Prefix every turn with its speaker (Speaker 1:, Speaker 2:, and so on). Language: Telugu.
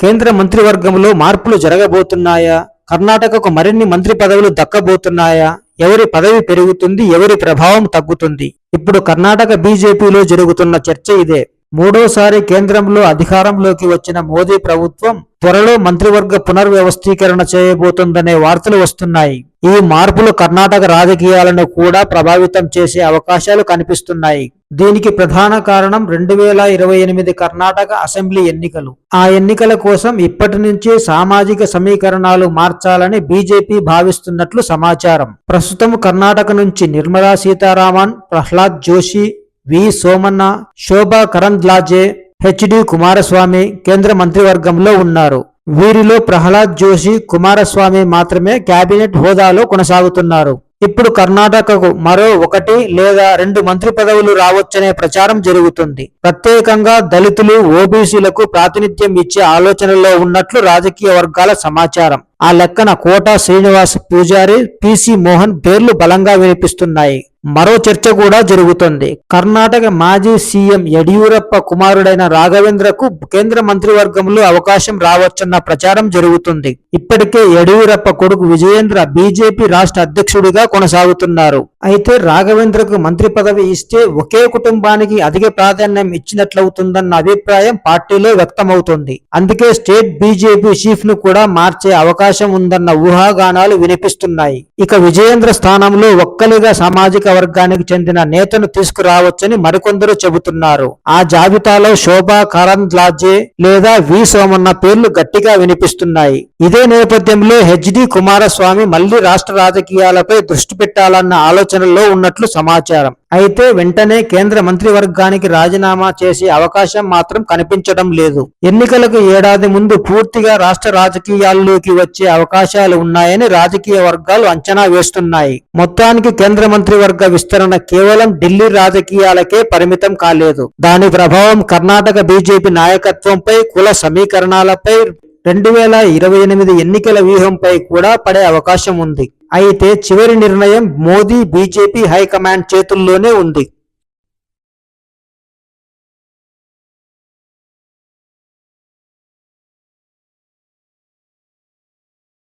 Speaker 1: కేంద్ర మంత్రివర్గంలో మార్పులు జరగబోతున్నాయా? కర్ణాటకకు మరిన్ని మంత్రి పదవులు దక్కబోతున్నాయా? ఎవరి పదవి పెరుగుతుంది, ఎవరి ప్రభావం తగ్గుతుంది? ఇప్పుడు కర్ణాటక బీజేపీలో జరుగుతున్న చర్చ ఇదే. మూడోసారి కేంద్రంలో అధికారంలోకి వచ్చిన మోదీ ప్రభుత్వం త్వరలో మంత్రివర్గ పునర్వ్యవస్థీకరణ చేయబోతుందనే వార్తలు వస్తున్నాయి. ఈ మార్పులు కర్ణాటక రాజకీయాలను కూడా ప్రభావితం చేసే అవకాశాలు కనిపిస్తున్నాయి. దీనికి ప్రధాన కారణం 2028 కర్ణాటక అసెంబ్లీ ఎన్నికలు. ఆ ఎన్నికల కోసం ఇప్పటి నుంచే సామాజిక సమీకరణాలు మార్చాలని బీజేపీ భావిస్తున్నట్లు సమాచారం. ప్రస్తుతం కర్ణాటక నుంచి నిర్మలా సీతారామన్, ప్రహ్లాద్ జోషి, వి సోమన్న, శోభా కరంద్లాజే, హెచ్డి కుమారస్వామి కేంద్ర మంత్రివర్గంలో ఉన్నారు. వీరిలో ప్రహ్లాద్ జోషి, కుమారస్వామి మాత్రమే కేబినెట్ హోదాలో కొనసాగుతున్నారు. ఇప్పుడు కర్ణాటకకు మరో 1 లేదా 2 మంత్రి పదవులు రావచ్చనే ప్రచారం జరుగుతుంది. ప్రత్యేకంగా దళితులు, ఓబీసీలకు ప్రాతినిధ్యం ఇచ్చే ఆలోచనలో ఉన్నట్లు రాజకీయ వర్గాల సమాచారం. ఆ లెక్కన కోటా శ్రీనివాస్ పూజారి, పిసి మోహన్ పేర్లు బలంగా వినిపిస్తున్నాయి. మరో చర్చ కూడా జరుగుతోంది. కర్ణాటక మాజీ సీఎం యడియూరప్ప కుమారుడైన రాఘవేంద్రకు కేంద్ర మంత్రివర్గంలో అవకాశం రావచ్చన్న ప్రచారం జరుగుతుంది. ఇప్పటికే యడియూరప్ప కొడుకు విజయేంద్ర బీజేపీ రాష్ట్ర అధ్యక్షుడిగా కొనసాగుతున్నారు. అయితే రాఘవేంద్రకు మంత్రి పదవి ఇస్తే ఒకే కుటుంబానికి అధిక ప్రాధాన్యం ఇచ్చినట్లవుతుందన్న అభిప్రాయం పార్టీలో వ్యక్తమవుతోంది. అందుకే స్టేట్ బీజేపీ చీఫ్ ను కూడా మార్చే అవకాశం ఉందన్న ఊహాగానాలు వినిపిస్తున్నాయి. ఇక విజయేంద్ర స్థానంలో ఒక్కలిగా సామాజిక వర్గానికి చెందిన నేతను తీసుకురావచ్చని మరికొందరు చెబుతున్నారు. ఆ జాబితాలో శోభా కరంద్లాజే లేదా వి సోమన్న పేర్లు గట్టిగా వినిపిస్తున్నాయి. ఇదే నేపథ్యంలో హెచ్డి కుమారస్వామి మళ్లీ రాష్ట్ర రాజకీయాలపై దృష్టి పెట్టాలన్న ఆలోచనలో ఉన్నట్లు సమాచారం. అయితే వెంటనే కేంద్ర మంత్రివర్గానికి రాజీనామా చేసే అవకాశం మాత్రం కనిపించడం లేదు. ఎన్నికలకు ఏడాది ముందు పూర్తిగా రాష్ట్ర రాజకీయాల్లోకి వచ్చే అవకాశాలు ఉన్నాయని రాజకీయ వర్గాలు అంచనా వేస్తున్నాయి. మొత్తానికి కేంద్ర మంత్రివర్గ విస్తరణ కేవలం ఢిల్లీ రాజకీయాలకే పరిమితం కాలేదు. దాని ప్రభావం కర్ణాటక బీజేపీ నాయకత్వంపై, కుల సమీకరణాలపై, 2028 ఎన్నికల వ్యూహంపై కూడా పడే అవకాశం ఉంది. అయితే చివరి నిర్ణయం మోదీ, బీజేపీ హైకమాండ్ చేతుల్లోనే ఉంది.